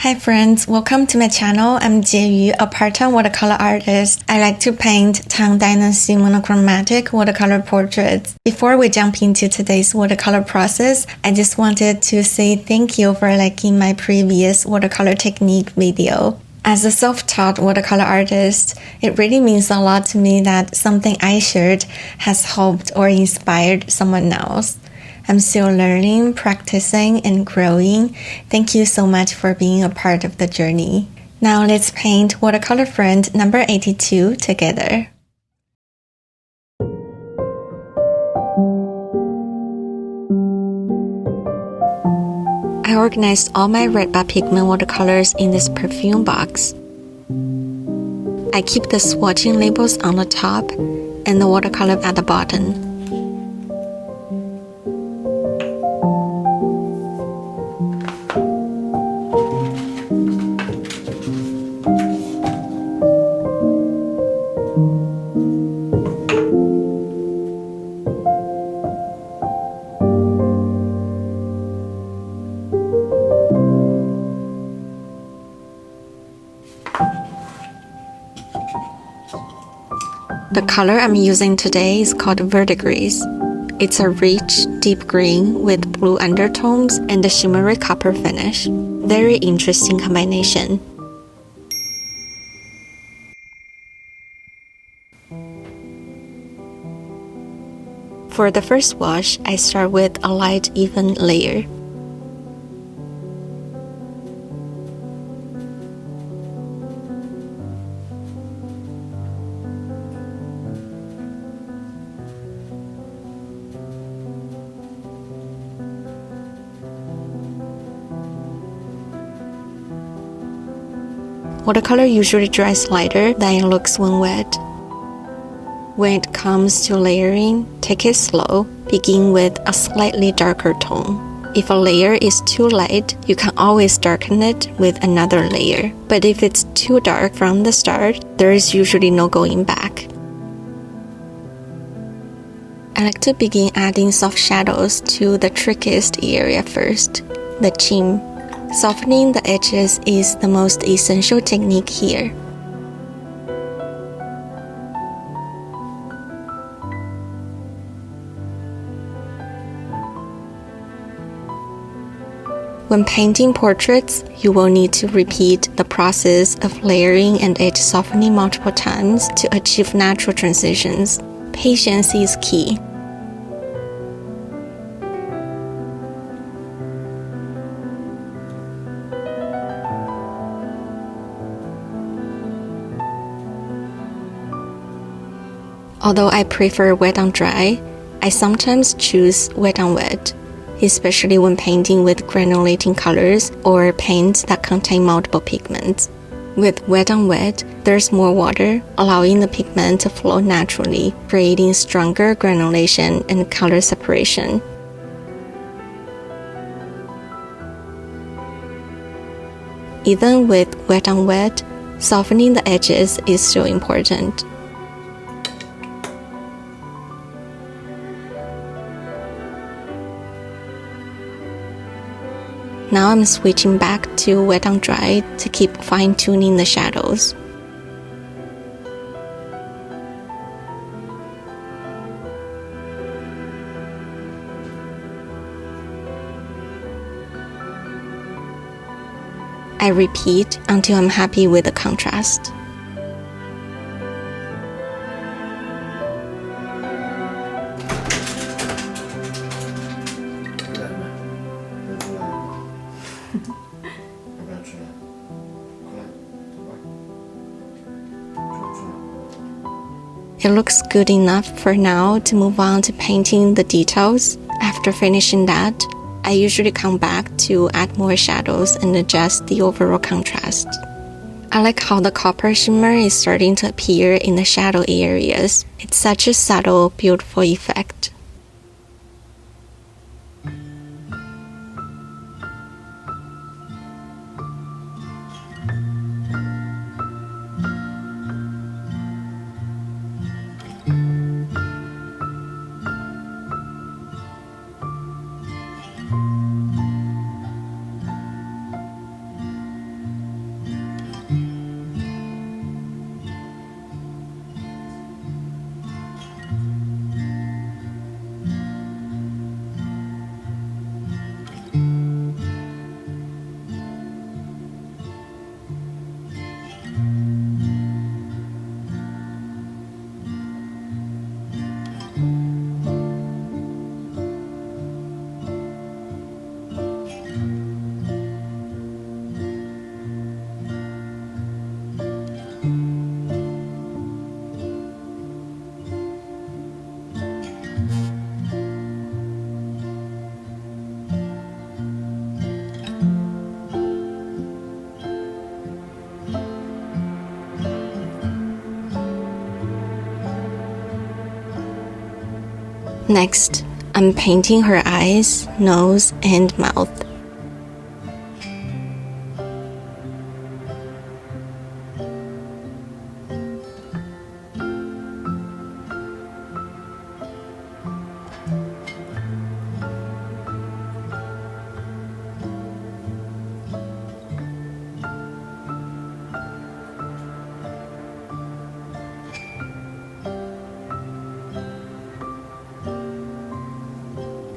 Hi friends, welcome to my channel. I'm Jieyu, a part-time watercolor artist. I like to paint Tang Dynasty monochromatic watercolor portraits. Before we jump into today's watercolor process, I just wanted to say thank you for liking my previous watercolor technique video. As a self-taught watercolor artist, it really means a lot to me that something I shared has helped or inspired someone else. I'm still learning, practicing, and growing. Thank you so much for being a part of the journey. Now let's paint watercolor friend number 82 together. I organized all my Redbud pigment watercolors in this perfume box. I keep the swatching labels on the top and the watercolor at the bottom. The color I'm using today is called Verdigris. It's a rich, deep green with blue undertones and a shimmery copper finish. Very interesting combination. For the first wash, I start with a light, even layer. Watercolor usually dries lighter than it looks when wet. When it comes to layering, take it slow. Begin with a slightly darker tone. If a layer is too light, you can always darken it with another layer. But if it's too dark from the start, there is usually no going back. I like to begin adding soft shadows to the trickiest area first, the chin. Softening the edges is the most essential technique here. When painting portraits, you will need to repeat the process of layering and edge softening multiple times to achieve natural transitions. Patience is key. Although I prefer wet on dry, I sometimes choose wet on wet, especially when painting with granulating colors or paints that contain multiple pigments. With wet on wet, there's more water, allowing the pigment to flow naturally, creating stronger granulation and color separation. Even with wet on wet, softening the edges is still important. Now I'm switching back to wet on dry to keep fine-tuning the shadows. I repeat until I'm happy with the contrast. It looks good enough for now to move on to painting the details. After finishing that, I usually come back to add more shadows and adjust the overall contrast. I like how the copper shimmer is starting to appear in the shadow areas. It's such a subtle, beautiful effect. Next, I'm painting her eyes, nose, and mouth.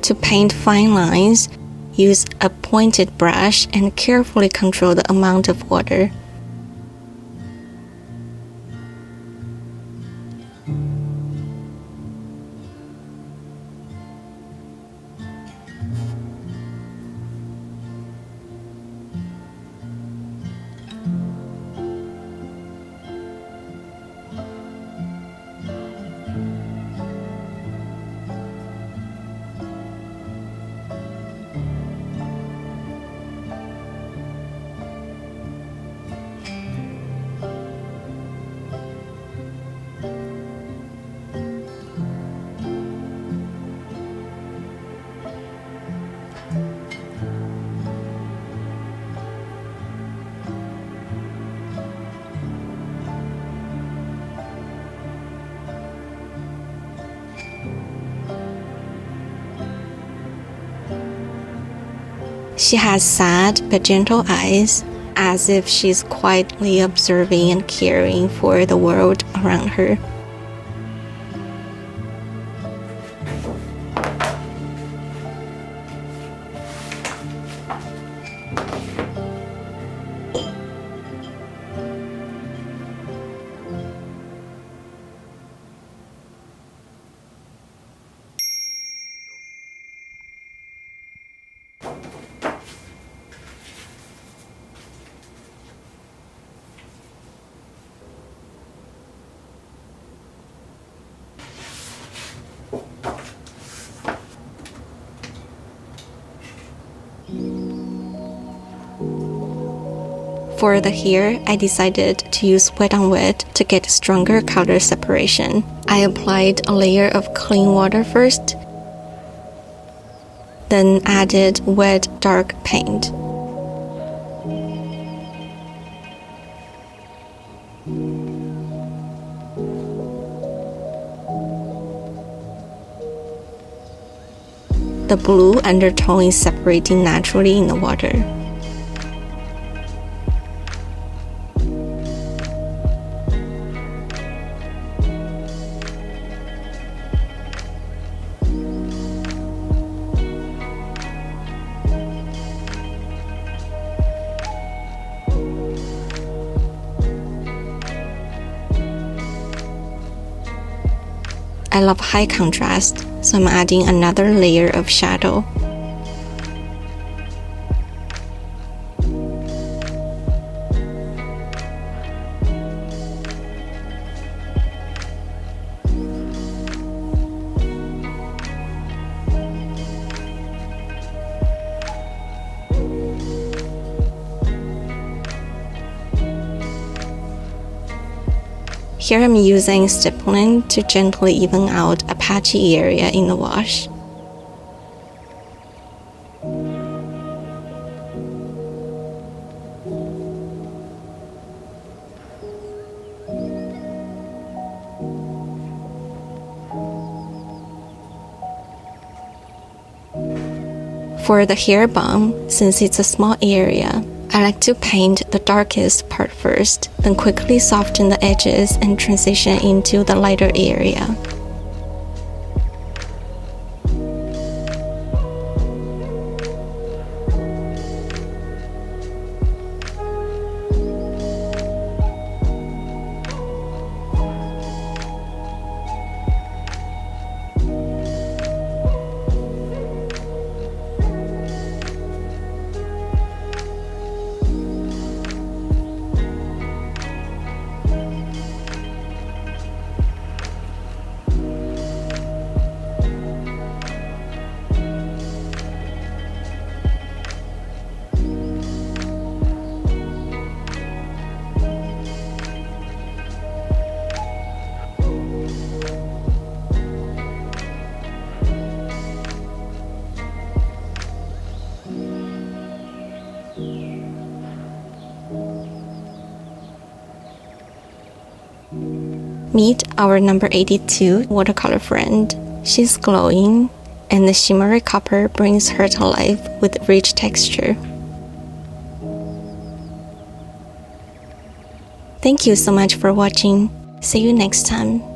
To paint fine lines, use a pointed brush and carefully control the amount of water. She has sad but gentle eyes, as if she's quietly observing and caring for the world around her. For the hair, I decided to use wet on wet to get stronger color separation. I applied a layer of clean water first, then added wet dark paint. The blue undertone is separating naturally in the water. I love high contrast, so I'm adding another layer of shadow. Here I'm using Stippling to gently even out a patchy area in the wash. For the hair balm, since it's a small area, I like to paint the darkest part first, then quickly soften the edges and transition into the lighter area. Meet our number 82 watercolor friend. She's glowing, and the shimmery copper brings her to life with rich texture. Thank you so much for watching. See you next time.